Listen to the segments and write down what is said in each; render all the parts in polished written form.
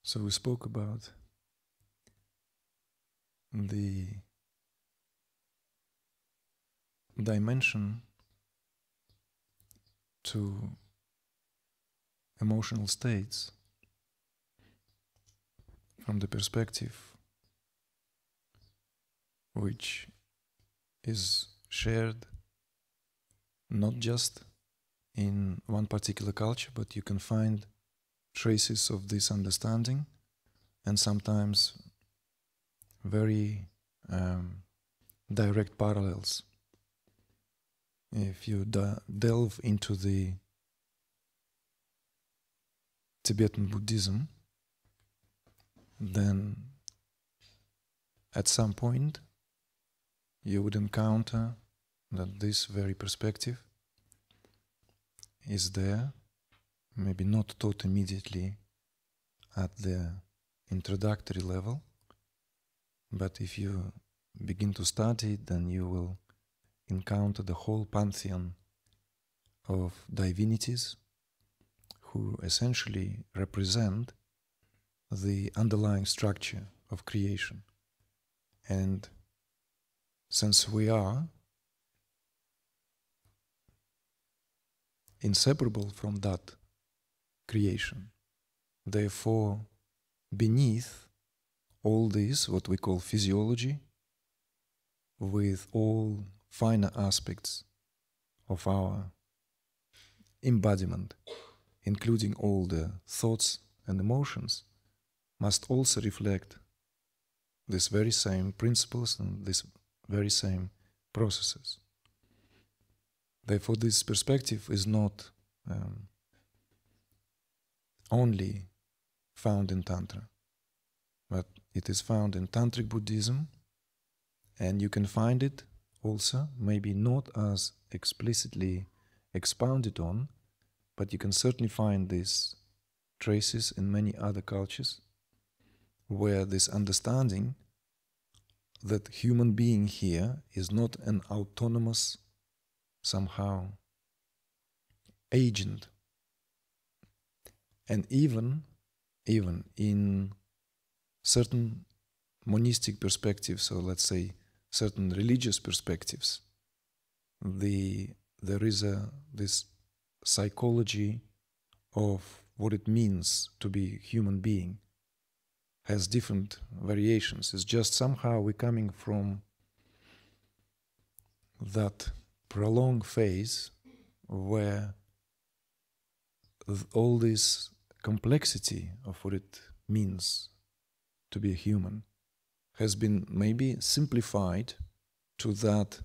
So we spoke about the dimension to emotional states from the perspective which is shared not just in one particular culture, but you can find traces of this understanding and sometimes very direct parallels. If you delve into the Tibetan Buddhism, then at some point you would encounter that this very perspective is there, maybe not taught immediately at the introductory level, but if you begin to study it, then you will encounter the whole pantheon of divinities who essentially represent the underlying structure of creation. And since we are inseparable from that creation, therefore beneath all this, what we call physiology, with all finer aspects of our embodiment, including all the thoughts and emotions, must also reflect these very same principles and these very same processes. Therefore, this perspective is not only found in Tantra, but it is found in Tantric Buddhism, and you can find it also, maybe not as explicitly expounded on, but you can certainly find these traces in many other cultures, where this understanding that human being here is not an autonomous, somehow, agent. And even in certain monistic perspectives, or let's say certain religious perspectives, there is this psychology of what it means to be human being has different variations. It's just somehow we're coming from that prolonged phase where all this complexity of what it means to be a human has been maybe simplified to that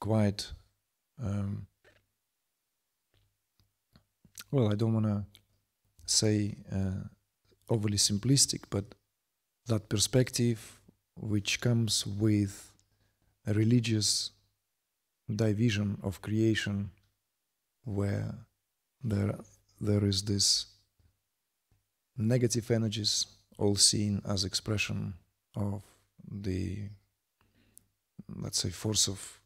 quite, well, I don't want to say overly simplistic, but that perspective which comes with a religious division of creation, where there is this negative energies all seen as expression of the, let's say, force of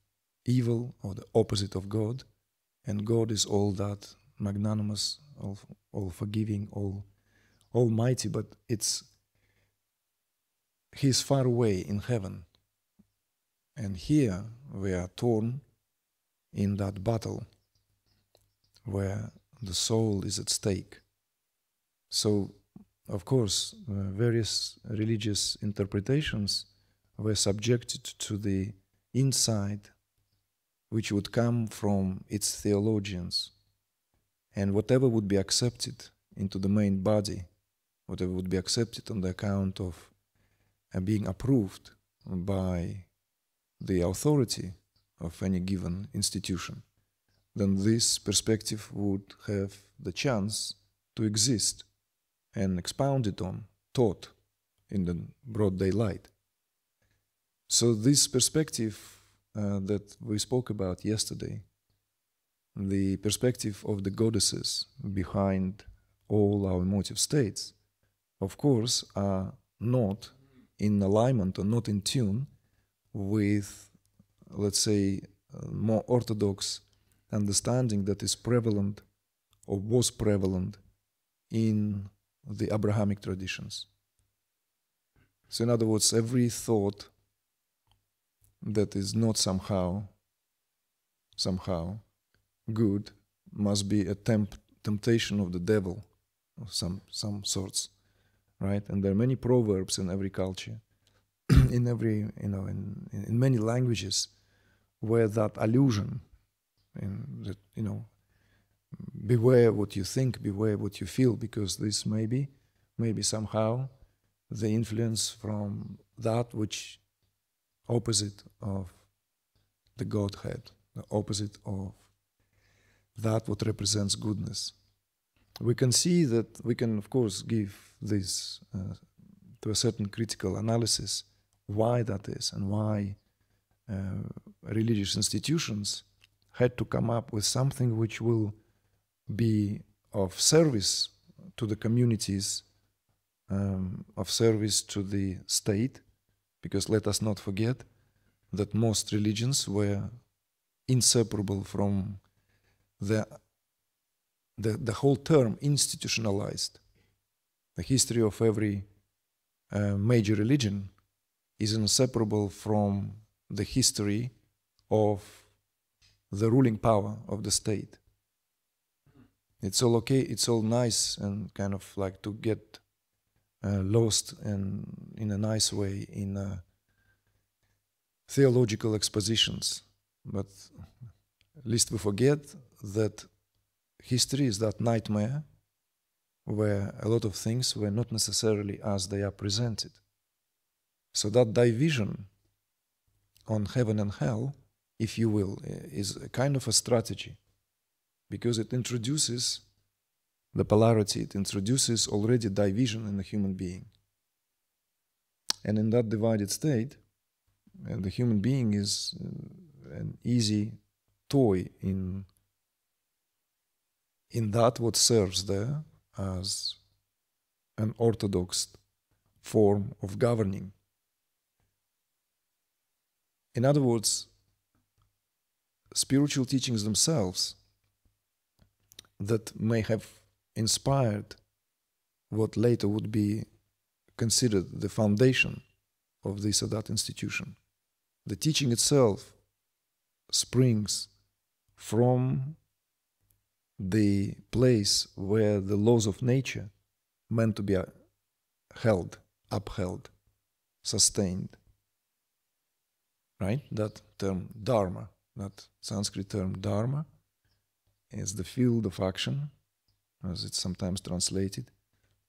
evil or the opposite of God, and God is all that magnanimous, all forgiving, all almighty, but he's far away in heaven. And here we are torn in that battle where the soul is at stake. So, of course, various religious interpretations were subjected to the insight which would come from its theologians. And whatever would be accepted into the main body, whatever would be accepted on the account of being approved by the authority of any given institution, then this perspective would have the chance to exist and expounded on, taught in the broad daylight. So this perspective that we spoke about yesterday, the perspective of the goddesses behind all our emotive states, of course, are not in alignment or not in tune with, let's say, more orthodox understanding that is prevalent or was prevalent in the Abrahamic traditions. So in other words, every thought that is not somehow good must be a temptation of the devil of some sorts, right? And there are many proverbs in every culture, in every, in many languages, where that allusion, that, beware what you think, beware what you feel, because this may be somehow the influence from that which opposite of the Godhead, the opposite of that what represents goodness. We can see that we can, of course, give this to a certain critical analysis why that is and why religious institutions had to come up with something which will be of service to the communities, of service to the state, because let us not forget that most religions were inseparable from the whole term institutionalized. The history of every major religion is inseparable from the history of the ruling power of the state. It's all okay, it's all nice and kind of like to get lost in a nice way in theological expositions. But lest we forget that history is that nightmare where a lot of things were not necessarily as they are presented. So that division on heaven and hell, if you will, is a kind of a strategy, because it introduces the polarity, it introduces already division in the human being. And in that divided state, the human being is an easy toy in that what serves there as an orthodox form of governing. In other words, spiritual teachings themselves that may have inspired what later would be considered the foundation of this or that institution. The teaching itself springs from the place where the laws of nature meant to be held, upheld, sustained. Right? That term dharma, that Sanskrit term dharma, is the field of action, as it's sometimes translated,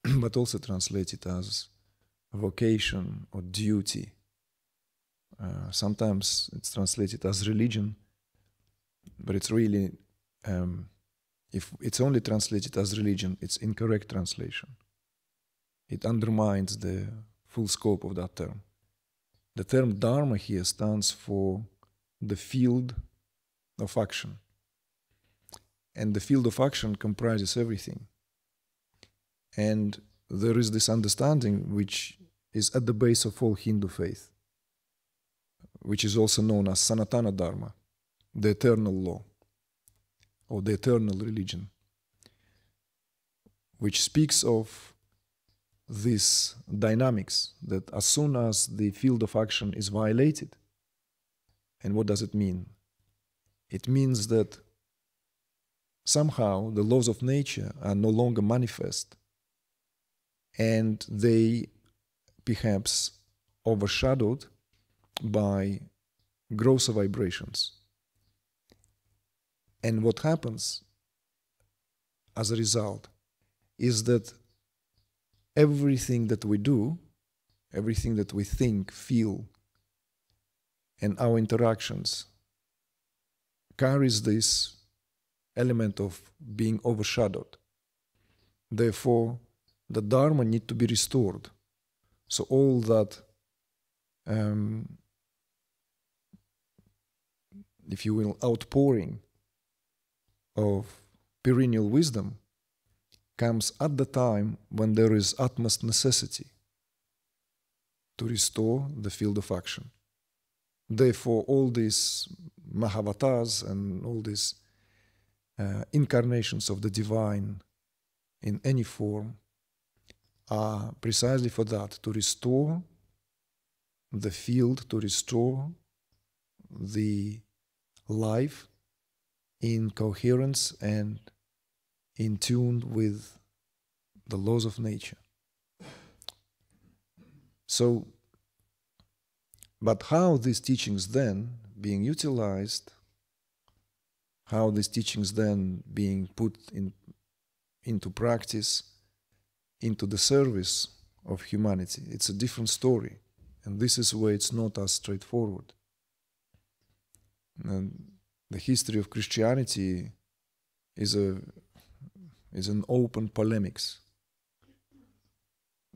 but also translated as vocation or duty. Sometimes it's translated as religion, but it's really, if it's only translated as religion, it's incorrect translation. It undermines the full scope of that term. The term dharma here stands for the field of action. And the field of action comprises everything. And there is this understanding which is at the base of all Hindu faith, which is also known as Sanatana Dharma, the eternal law, or the eternal religion, which speaks of this dynamics that as soon as the field of action is violated, and what does it mean? It means that somehow the laws of nature are no longer manifest, and they perhaps overshadowed by grosser vibrations. And what happens as a result is that everything that we do, everything that we think, feel, and our interactions carries this element of being overshadowed. Therefore, the Dharma needs to be restored. So all that, if you will, outpouring of perennial wisdom comes at the time when there is utmost necessity to restore the field of action. Therefore, all these Mahavatars and all these incarnations of the divine in any form are precisely for that, to restore the field, to restore the life in coherence and in tune with the laws of nature. So, but how these teachings then being utilized, how these teachings then being put into practice, into the service of humanity, it's a different story. And this is where it's not as straightforward. And the history of Christianity is an open polemics.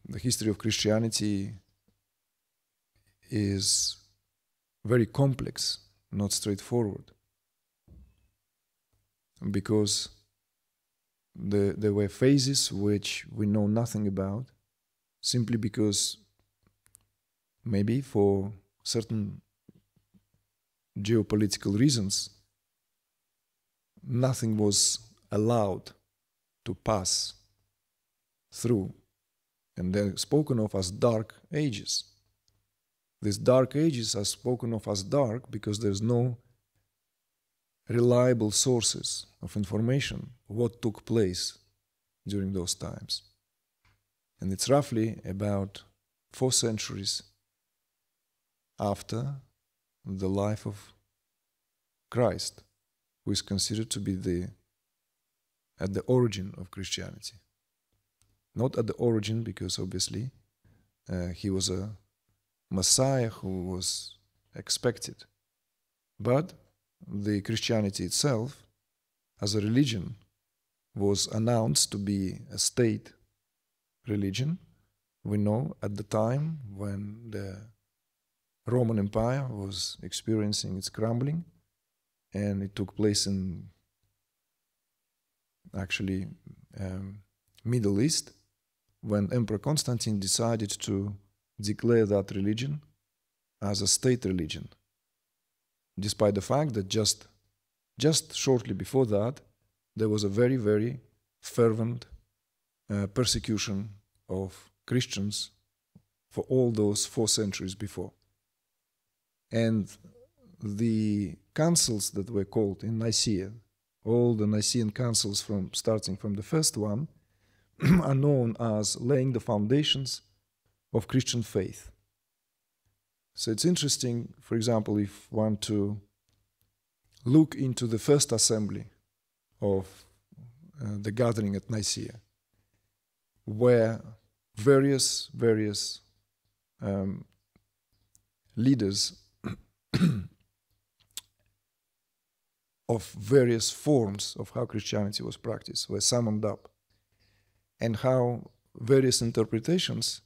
The history of Christianity is very complex, not straightforward. Because there were phases which we know nothing about, simply because maybe for certain geopolitical reasons, nothing was allowed to pass through. And they're spoken of as dark ages. These dark ages are spoken of as dark because there's no reliable sources of information what took place during those times. And it's roughly about 4 centuries after the life of Christ, who is considered to be at the origin of Christianity. Not at the origin, because obviously he was a Messiah who was expected. But the Christianity itself, as a religion, was announced to be a state religion. We know at the time when the Roman Empire was experiencing its crumbling, and it took place in actually Middle East, when Emperor Constantine decided to declare that religion as a state religion, despite the fact that just shortly before that there was a very, very fervent persecution of Christians for all those 4 centuries before. And the councils that were called in Nicaea, all the Nicene councils starting from the first one, are known as laying the foundations of Christian faith. So it's interesting, for example, if one to look into the first assembly of the gathering at Nicaea, where various leaders of various forms of how Christianity was practiced were summoned up, and how various interpretations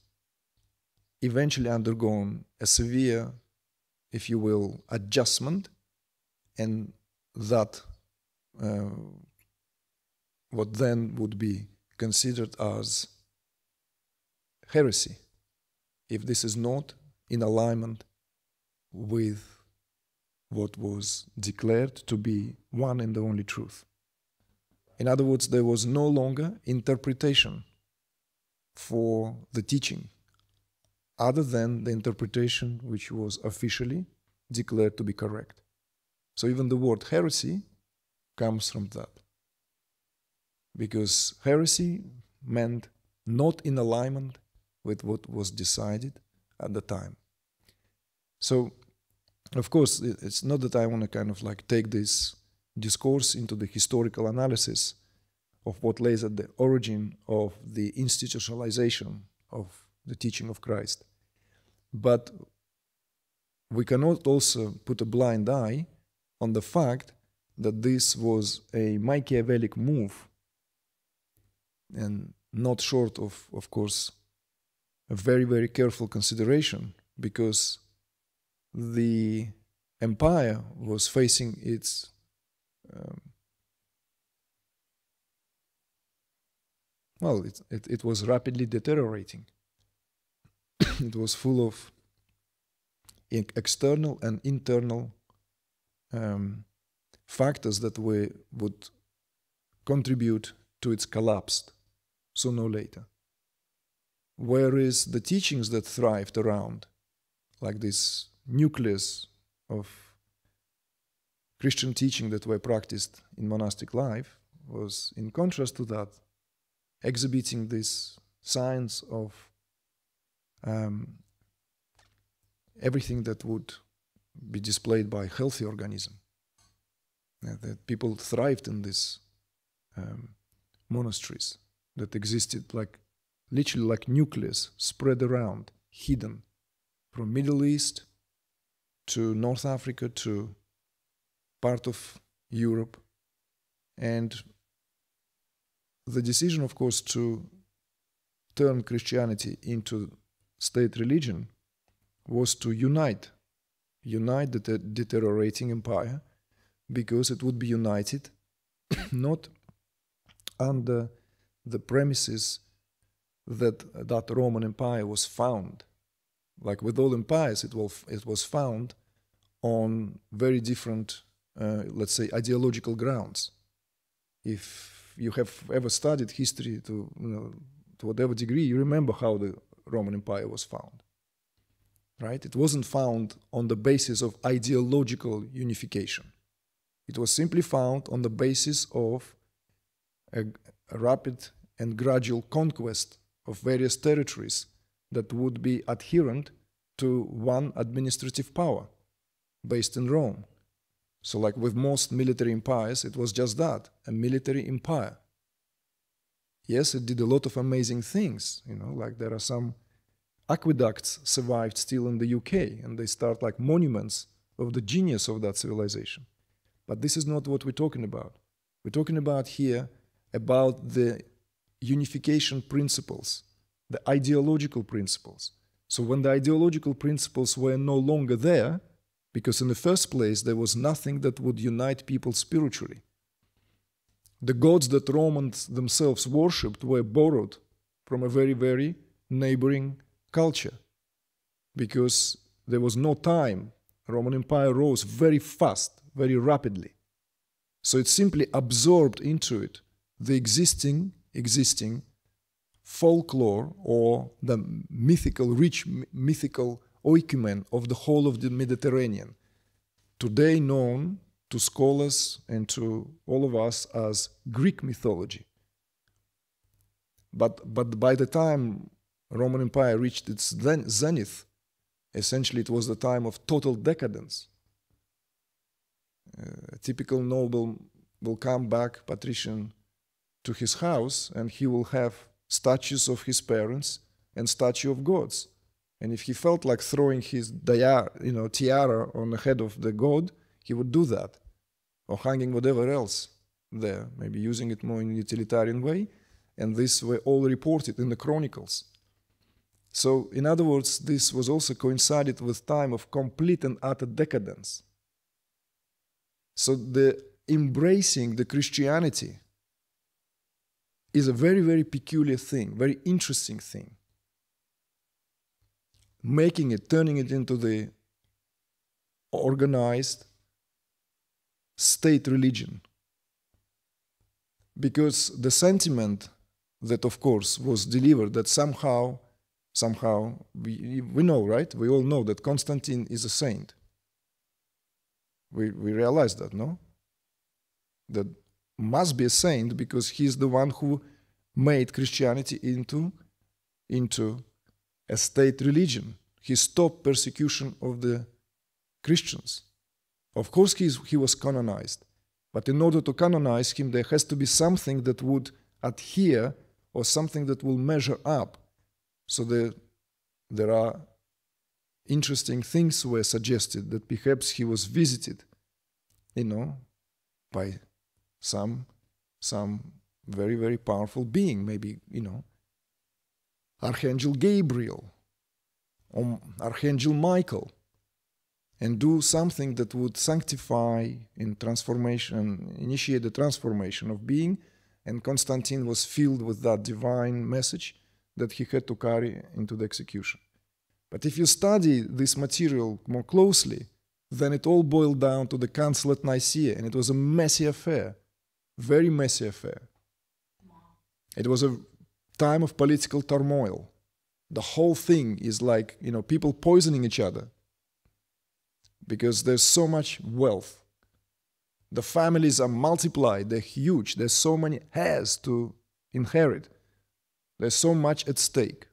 eventually undergone a severe, if you will, adjustment, and that what then would be considered as heresy, if this is not in alignment with what was declared to be one and the only truth. In other words, there was no longer interpretation for the teaching other than the interpretation which was officially declared to be correct. So even the word heresy comes from that. Because heresy meant not in alignment with what was decided at the time. So, of course, it's not that I want to kind of like take this discourse into the historical analysis of what lays at the origin of the institutionalization of the teaching of Christ. But we cannot also put a blind eye on the fact that this was a Machiavellic move, and not short of course, a very, very careful consideration, because the empire was facing its it was rapidly deteriorating. It was full of external and internal factors that would contribute to its collapse sooner or later. whereas the teachings that thrived around, like this nucleus of Christian teaching that were practiced in monastic life, was in contrast to that, exhibiting this signs of everything that would be displayed by a healthy organism. That people thrived in these monasteries that existed like literally like nucleus spread around, hidden from Middle East to North Africa to part of Europe. And the decision, of course, to turn Christianity into state religion was to unite the deteriorating empire, because it would be united not under the premises that Roman Empire was found. Like with all empires, it was found on very different, let's say, ideological grounds. If you have ever studied history to whatever degree, you remember how the Roman Empire was found, right? It wasn't found on the basis of ideological unification. It was simply found on the basis of a rapid and gradual conquest of various territories that would be adherent to one administrative power based in Rome. So like with most military empires, it was just that, a military empire. Yes, it did a lot of amazing things, like there are some aqueducts survived still in the UK, and they start like monuments of the genius of that civilization. But this is not what we're talking about. We're talking about here about the unification principles, the ideological principles. So when the ideological principles were no longer there, because in the first place there was nothing that would unite people spiritually. The gods that Romans themselves worshipped were borrowed from a very, very neighboring culture, because there was no time. Roman Empire rose very fast, very rapidly. So it simply absorbed into it the existing folklore or the rich mythical oikumene of the whole of the Mediterranean, today known to scholars and to all of us as Greek mythology. But by the time Roman Empire reached its zenith, essentially it was the time of total decadence. A typical noble will come back, patrician, to his house, and he will have statues of his parents and statue of gods. And if he felt like throwing his tiara on the head of the god, he would do that, or hanging whatever else there, maybe using it more in a utilitarian way. And these were all reported in the chronicles. So, in other words, this was also coincided with time of complete and utter decadence. So the embracing the Christianity is a very, very peculiar thing, very interesting thing. Turning it into the organized state religion. Because the sentiment that, of course, was delivered that somehow, we know, right? We all know that Constantine is a saint. We realize that, no? That must be a saint because he's the one who made Christianity into a state religion. He stopped persecution of the Christians. Of course he was canonized, but in order to canonize him, there has to be something that would adhere or something that will measure up. So there are interesting things were suggested that perhaps he was visited, by some very, very powerful being, maybe, Archangel Gabriel or Archangel Michael, and do something that would sanctify in transformation, initiate the transformation of being. And Constantine was filled with that divine message that he had to carry into the execution. But if you study this material more closely, then it all boiled down to the Council at Nicaea, and it was a messy affair, very messy affair. It was a time of political turmoil. The whole thing is like, people poisoning each other because there's so much wealth. The families are multiplied, they're huge, there's so many heirs to inherit. There's so much at stake.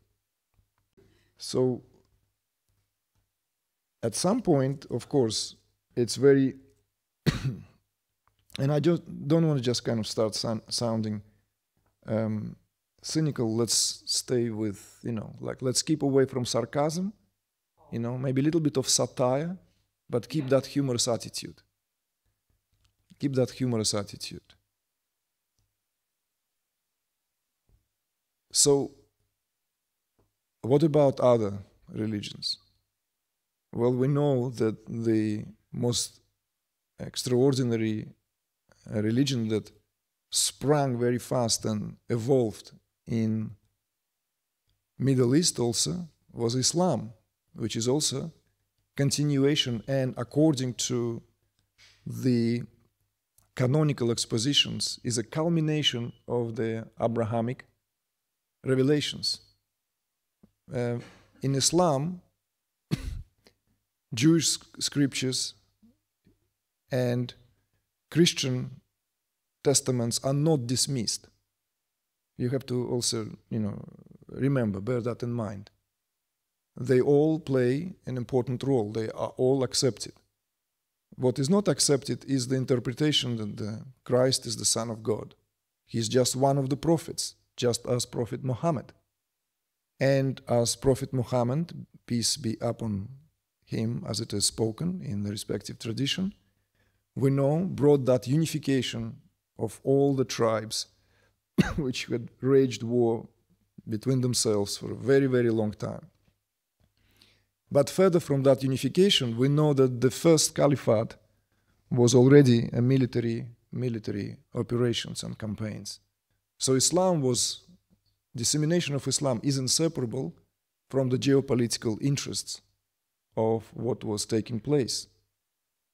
So at some point, of course, it's very, and I just don't want to just kind of start sounding cynical. Let's stay with, let's keep away from sarcasm, maybe a little bit of satire, but keep that humorous attitude. Keep that humorous attitude. So, what about other religions? Well, we know that the most extraordinary religion that sprang very fast and evolved in Middle East also was Islam, which is also continuation and according to the canonical expositions is a culmination of the Abrahamic revelations. In Islam, Jewish scriptures and Christian testaments are not dismissed. You have to also, remember, bear that in mind. They all play an important role. They are all accepted. What is not accepted is the interpretation that Christ is the Son of God. He is just one of the prophets, just as Prophet Muhammad. And as Prophet Muhammad, peace be upon him, as it is spoken in the respective tradition, we know brought that unification of all the tribes which had waged war between themselves for a very, very long time. But further from that unification, we know that the first caliphate was already a military operations and campaigns. So dissemination of Islam is inseparable from the geopolitical interests of what was taking place.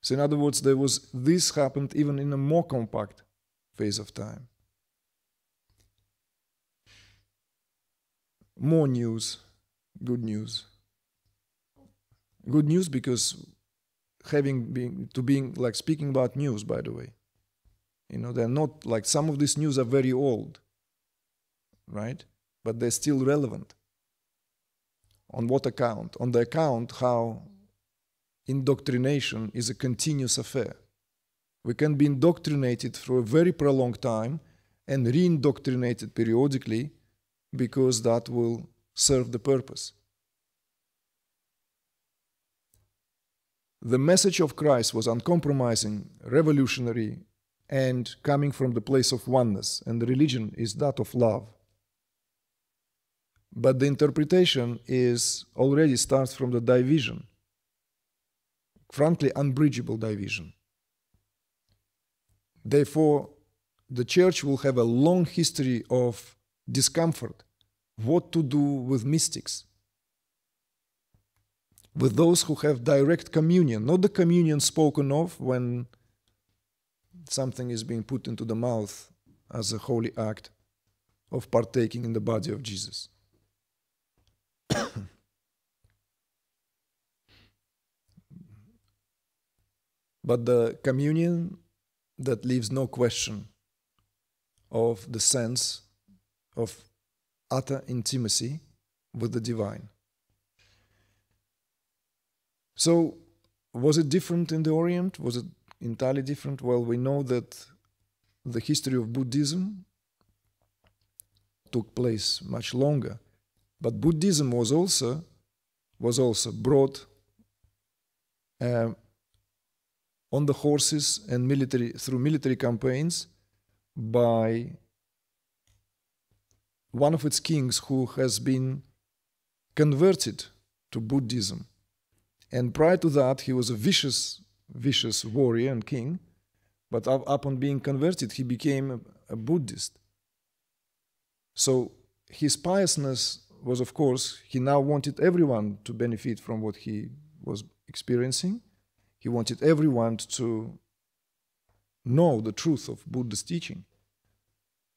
So in other words, this happened even in a more compact phase of time. More news, good news. Good news because speaking about news, by the way. They're not like, some of these news are very old, right? But they're still relevant. On what account? On the account how indoctrination is a continuous affair. We can be indoctrinated for a very prolonged time and re-indoctrinated periodically because that will serve the purpose. The message of Christ was uncompromising, revolutionary, and coming from the place of oneness, and the religion is that of love. But the interpretation already starts from the division, frankly, unbridgeable division. Therefore, the church will have a long history of discomfort, what to do with mystics, with those who have direct communion, not the communion spoken of when something is being put into the mouth as a holy act of partaking in the body of Jesus. But the communion that leaves no question of the sense of utter intimacy with the divine. So, was it different in the Orient? Was it entirely different? Well, we know that the history of Buddhism took place much longer, but Buddhism was also brought on the horses and through military campaigns by one of its kings who has been converted to Buddhism. And prior to that, he was a vicious warrior and king, but upon being converted, he became a Buddhist. So his piousness was, of course, he now wanted everyone to benefit from what he was experiencing. He wanted everyone to know the truth of Buddha's teaching.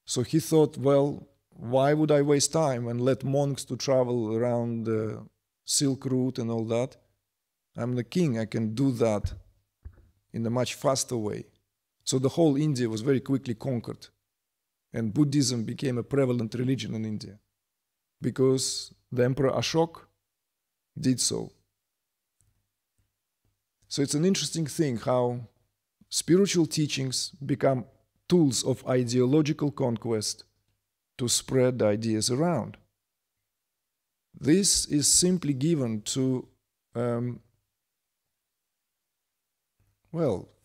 So he thought, well, why would I waste time and let monks to travel around the Silk Route and all that? I'm the king, I can do that in a much faster way. So the whole India was very quickly conquered, and Buddhism became a prevalent religion in India because the Emperor Ashok did so. So it's an interesting thing how spiritual teachings become tools of ideological conquest to spread the ideas around. This is simply given to, for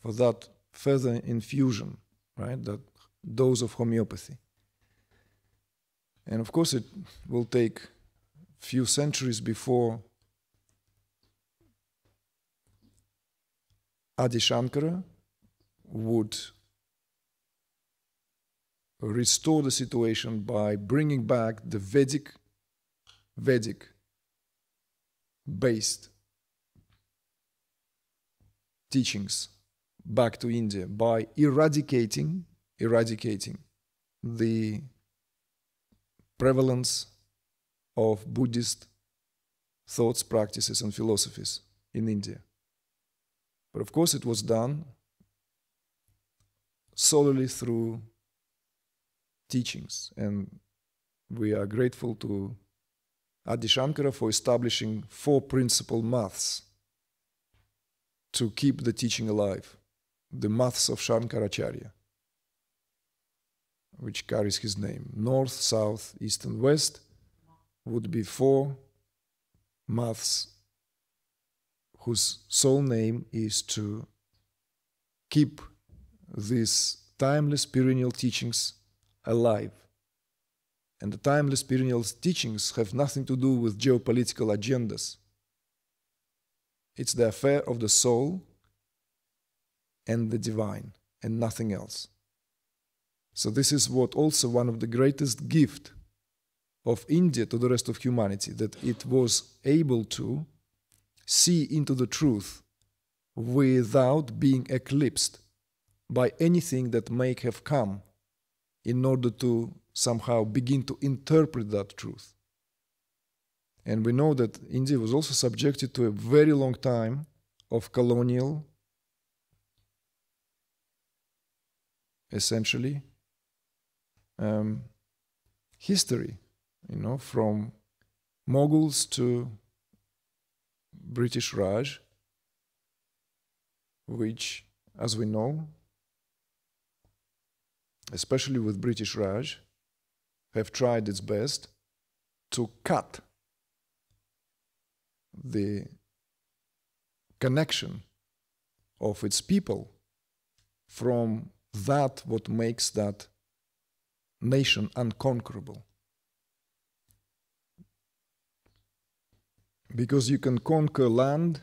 that further infusion, right, that dose of homeopathy. And of course it will take a few centuries before Adi Shankara would restore the situation by bringing back the Vedic-based teachings back to India by eradicating the prevalence of Buddhist thoughts, practices, and philosophies in India. But of course it was done solely through teachings, and we are grateful to Adi Shankara for establishing 4 principal maths to keep the teaching alive, the maths of Shankaracharya, which carries his name. North, South, East, and West would be 4 maths whose sole name is to keep these timeless perennial teachings alive. And the timeless perennial teachings have nothing to do with geopolitical agendas. It's the affair of the soul and the divine, and nothing else. So this is what also one of the greatest gifts of India to the rest of humanity, that it was able to see into the truth without being eclipsed by anything that may have come in order to somehow begin to interpret that truth. And we know that India was also subjected to a very long time of colonial, essentially, history, from Mughals to British Raj, which, as we know, especially with British Raj, have tried its best to cut the connection of its people from that what makes that nation unconquerable. Because you can conquer land,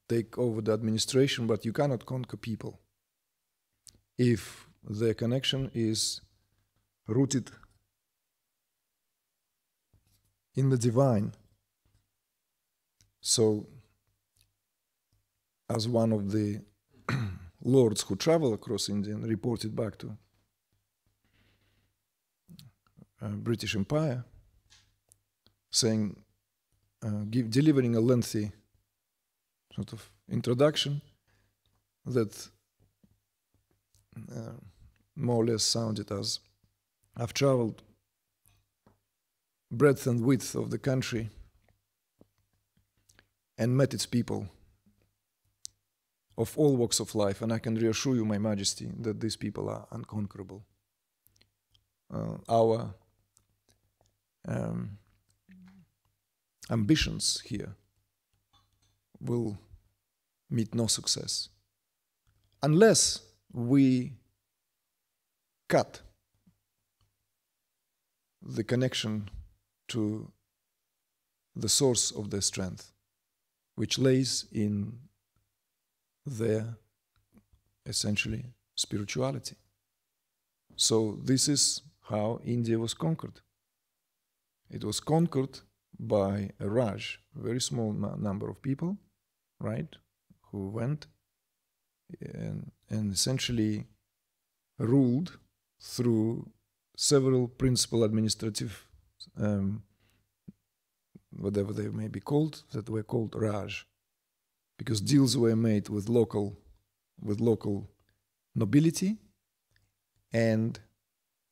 take over the administration, but you cannot conquer people if their connection is rooted in the divine. So, as one of the lords who travel across India and reported back to British Empire, saying, delivering a lengthy sort of introduction that more or less sounded as, I've traveled breadth and width of the country and met its people of all walks of life, and I can reassure you, My Majesty, that these people are unconquerable. Our ambitions here will meet no success unless we cut the connection to the source of their strength, which lays in their, essentially, spirituality. So this is how India was conquered. It was conquered by a Raj, a very small number of people, right, who went and essentially ruled through several principal administrative, whatever they may be called, that were called Raj, because deals were made with local nobility, and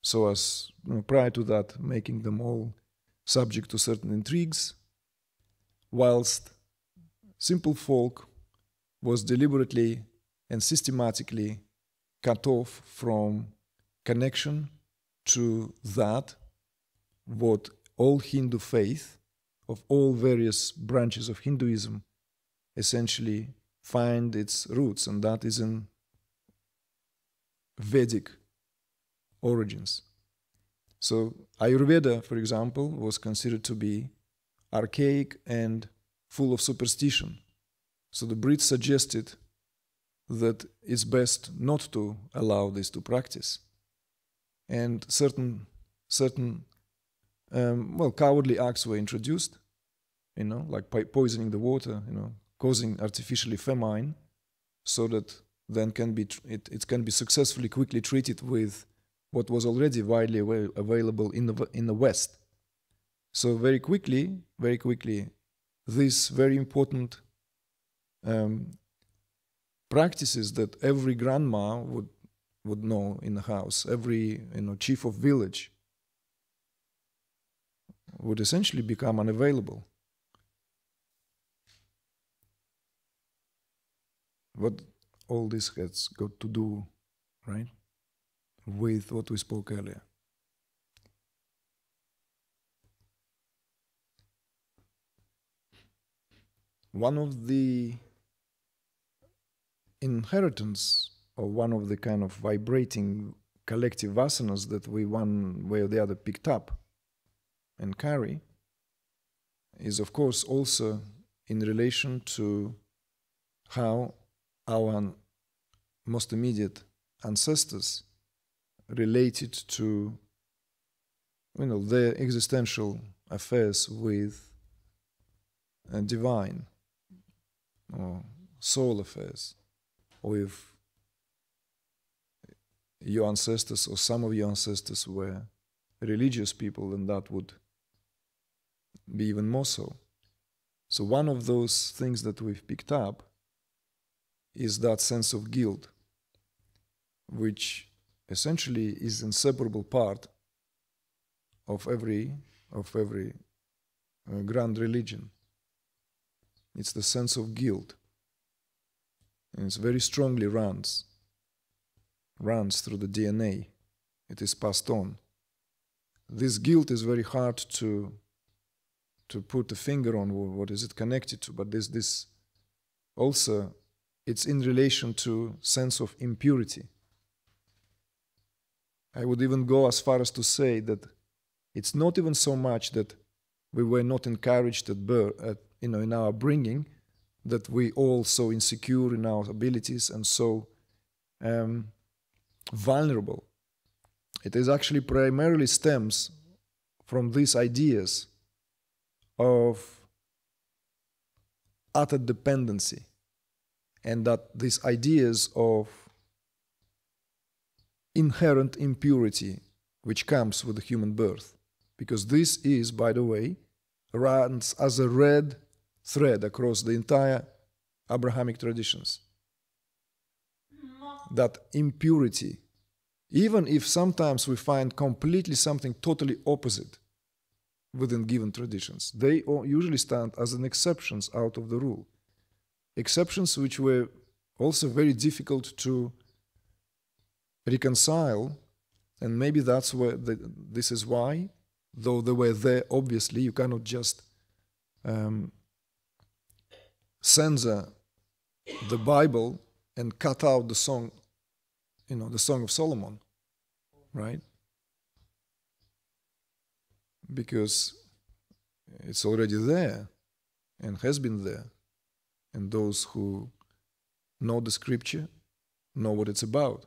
so as prior to that, making them all subject to certain intrigues, whilst simple folk was deliberately and systematically cut off from connection to that what all Hindu faith of all various branches of Hinduism essentially find its roots, and that is in Vedic origins. So Ayurveda, for example, was considered to be archaic and full of superstition. So the Brits suggested that it's best not to allow this to practice. And certain cowardly acts were introduced, like poisoning the water, causing artificially famine, so that then it can be successfully quickly treated with what was already widely available in the West. So very quickly, these very important practices that every grandma would know in the house, every chief of village, would essentially become unavailable. What all this has got to do, right, with what we spoke earlier. One of the inheritance, or one of the kind of vibrating collective vasanas that we one way or the other picked up and carry, is of course also in relation to how our most immediate ancestors related to their existential affairs with divine or soul affairs, or if your ancestors or some of your ancestors were religious people, then that would be even more so. So one of those things that we've picked up is that sense of guilt, which essentially is an inseparable part of every grand religion. It's the sense of guilt, and it's very strongly runs through the DNA. It is passed on. This guilt is very hard to put a finger on what is it connected to, but this also, it's in relation to sense of impurity. I would even go as far as to say that it's not even so much that we were not encouraged at birth, in our upbringing, that we all so insecure in our abilities and so vulnerable. It is actually primarily stems from these ideas of utter dependency, and that these ideas of inherent impurity which comes with the human birth. Because this is, by the way, runs as a red thread across the entire Abrahamic traditions. That impurity, even if sometimes we find completely something totally opposite within given traditions, they usually stand as an exceptions out of the rule. Exceptions which were also very difficult to reconcile, and maybe that's where this is why, though they were there, obviously, you cannot just censor the Bible and cut out the song, the Song of Solomon, right? Because it's already there and has been there. And those who know the scripture know what it's about.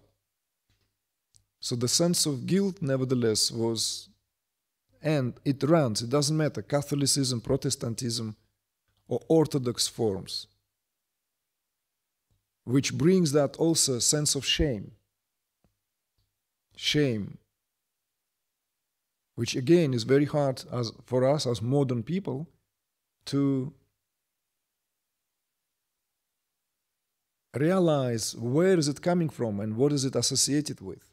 So the sense of guilt, nevertheless, was, and it runs, it doesn't matter, Catholicism, Protestantism, or Orthodox forms, which brings that also sense of shame. Shame which again is very hard for us as modern people to realize where is it coming from and what is it associated with.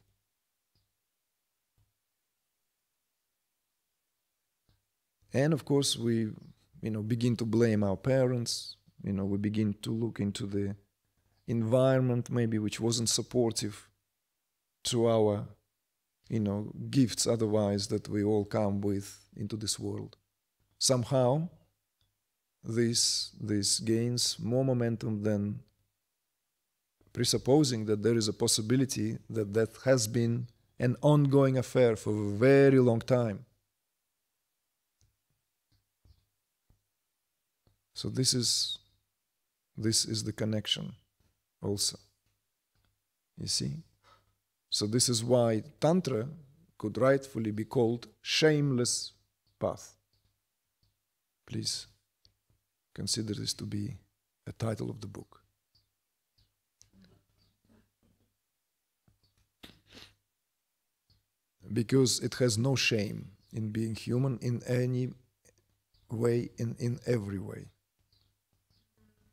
And of course we begin to blame our parents, we begin to look into the environment maybe which wasn't supportive to our gifts otherwise that we all come with into this world. Somehow this gains more momentum than presupposing that there is a possibility that has been an ongoing affair for a very long time. So this is the connection also, you see. So this is why Tantra could rightfully be called shameless path. Please consider this to be a title of the book. Because it has no shame in being human in any way, in every way.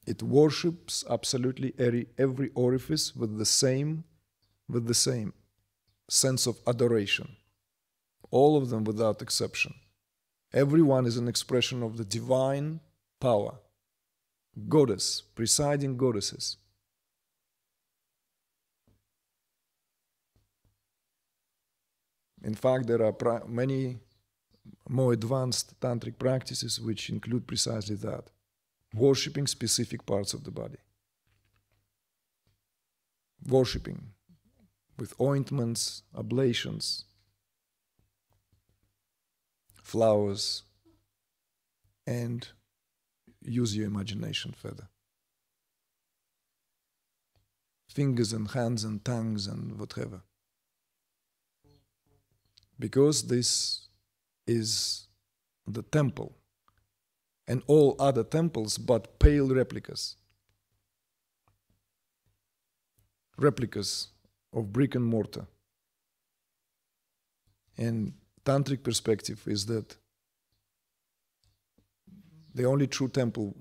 It worships absolutely every orifice with the same sense of adoration. All of them without exception. Everyone is an expression of the divine power. Goddess, presiding goddesses. In fact, there are many more advanced tantric practices which include precisely that. Worshipping specific parts of the body. Worshipping with ointments, oblations, flowers, and use your imagination further. Fingers and hands and tongues and whatever. Because this is the temple. And all other temples but pale replicas. Replicas of brick and mortar. And tantric perspective is that the only true temple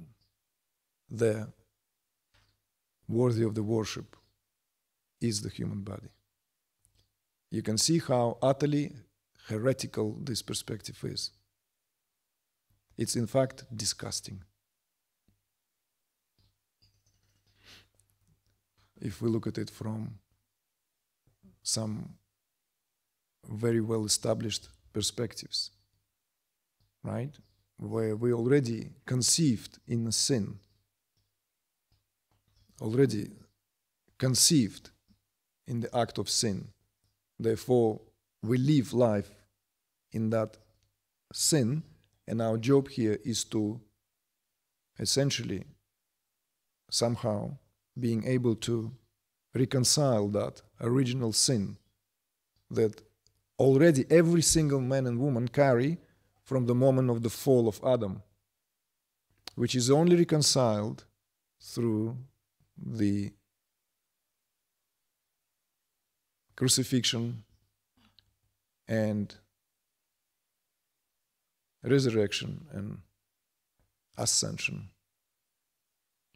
there, worthy of the worship, is the human body. You can see how utterly heretical this perspective is. It's in fact disgusting. If we look at it from some very well established perspectives, right? Where we already conceived in a sin, already conceived in the act of sin. Therefore, we live life in that sin. And our job here is to essentially somehow being able to reconcile that original sin that already every single man and woman carry from the moment of the fall of Adam, which is only reconciled through the crucifixion and resurrection and ascension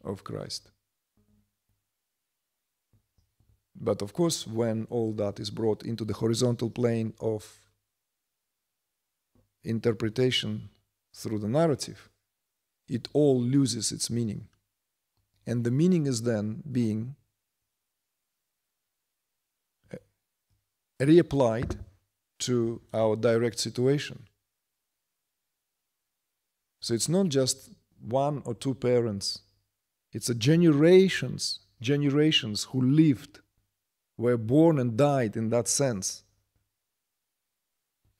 of Christ. But of course, when all that is brought into the horizontal plane of interpretation through the narrative, it all loses its meaning. And the meaning is then being reapplied to our direct situation. So it's not just one or two parents. It's a generations who lived, were born and died in that sense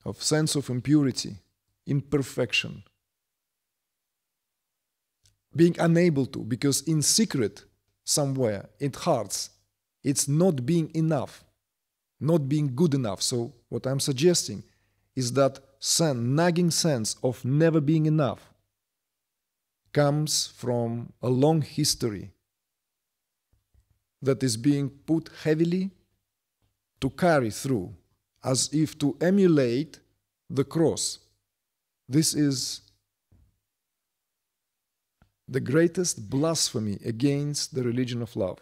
of impurity, imperfection, being unable to, because in secret somewhere in hearts it's not being enough, not being good enough. So what I'm suggesting is that nagging sense of never being enough comes from a long history that is being put heavily to carry through, as if to emulate the cross. This is the greatest blasphemy against the religion of love.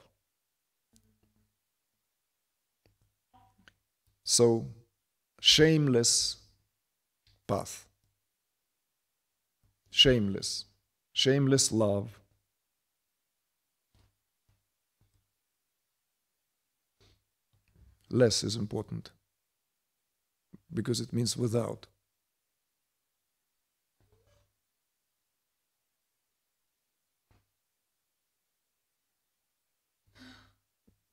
So, shameless path. Shameless. Shameless love. Less is important because it means without.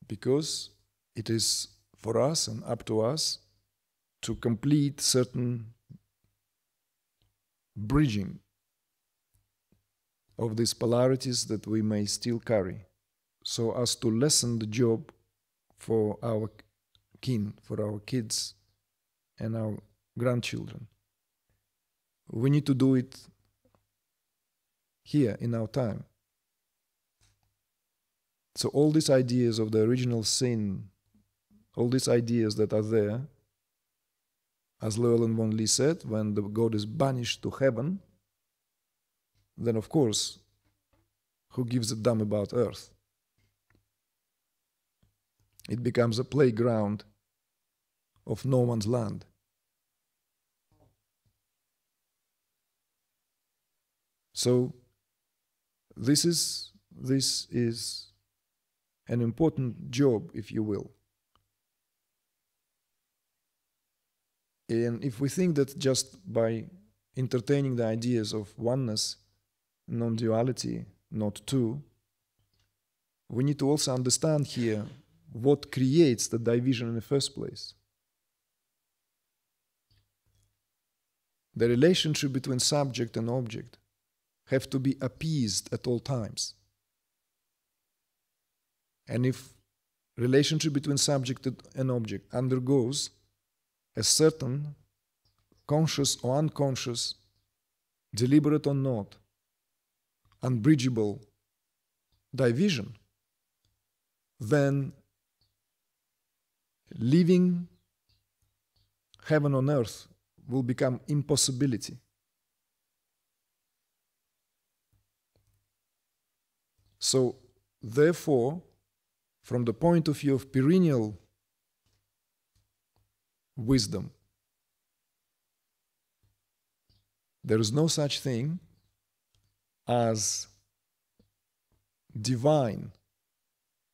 Because it is for us and up to us to complete certain bridging of these polarities that we may still carry, so as to lessen the job for our kin, for our kids and our grandchildren. We need to do it here in our time. So all these ideas of the original sin, all these ideas that are there, as Llewellyn von Lee said, when the God is banished to heaven, then of course, who gives a damn about earth? It becomes a playground of no man's land. So this is an important job, if you will. And if we think that just by entertaining the ideas of oneness, non-duality, not two, we need to also understand here what creates the division in the first place. The relationship between subject and object have to be appeased at all times. And if relationship between subject and object undergoes a certain conscious or unconscious, deliberate or not, unbridgeable division, then living heaven on earth will become impossibility. So, therefore, from the point of view of perennial wisdom, there is no such thing as divine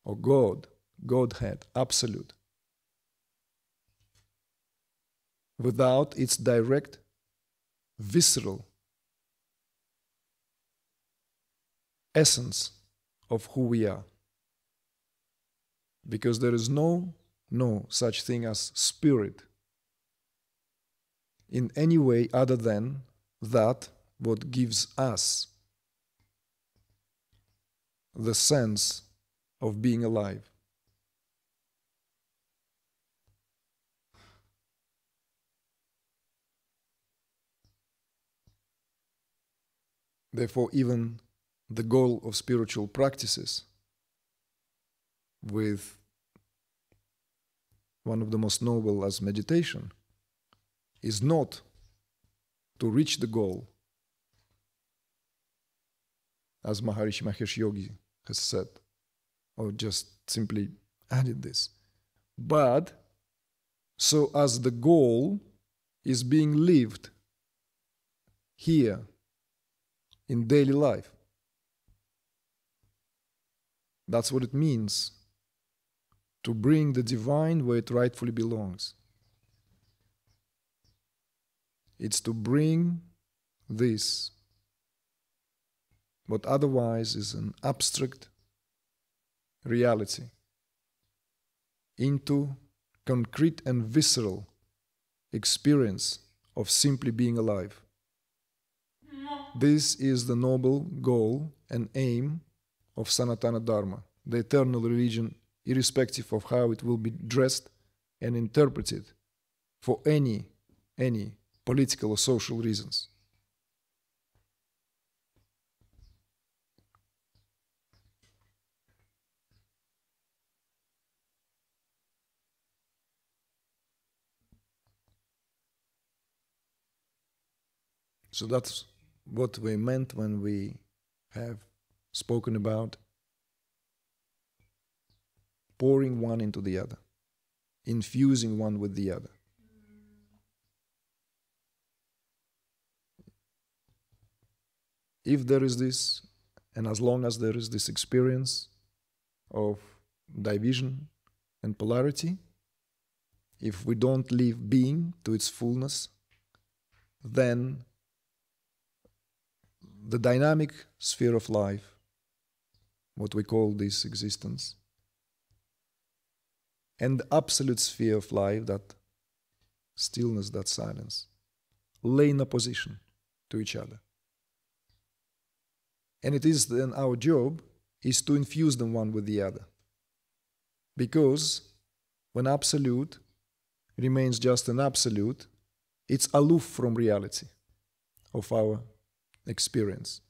or God, Godhead, absolute, without its direct, visceral essence of who we are. Because there is no such thing as spirit in any way other than that what gives us the sense of being alive. Therefore, even the goal of spiritual practices, with one of the most noble as meditation, is not to reach the goal, as Maharishi Mahesh Yogi has said, or just simply added this, but so as the goal is being lived here in daily life. That's what it means to bring the divine where it rightfully belongs. It's to bring this, what otherwise is an abstract reality, into concrete and visceral experience of simply being alive. This is the noble goal and aim of Sanatana Dharma, the eternal religion, irrespective of how it will be dressed and interpreted for any political or social reasons. So that's what we meant when we have spoken about pouring one into the other, infusing one with the other. If there is this, and as long as there is this experience of division and polarity, if we don't leave being to its fullness, then the dynamic sphere of life, what we call this existence, and the absolute sphere of life, that stillness, that silence, lay in opposition to each other. And it is then our job is to infuse them one with the other. Because when absolute remains just an absolute, it's aloof from reality of our experience.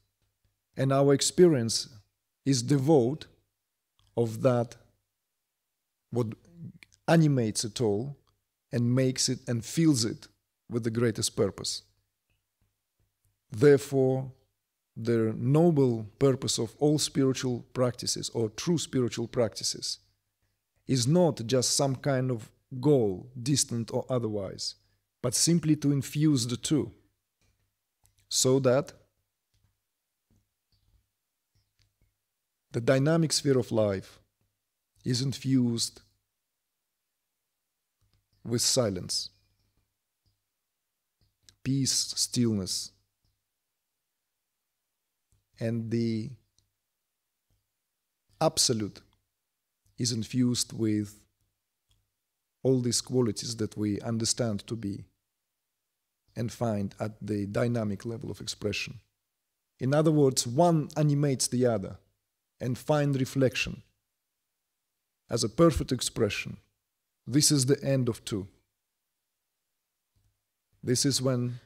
And our experience is devoid of that, what animates it all and makes it and fills it with the greatest purpose. Therefore, the noble purpose of all spiritual practices, or true spiritual practices, is not just some kind of goal, distant or otherwise, but simply to infuse the two, so that the dynamic sphere of life is infused with silence, peace, stillness, and the absolute is infused with all these qualities that we understand to be and find at the dynamic level of expression. In other words, one animates the other and find reflection as a perfect expression. This is the end of two. This is when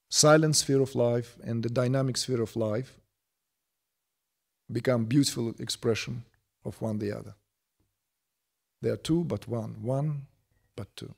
silent sphere of life and the dynamic sphere of life become beautiful expression of one the other. They are two but one, one but two.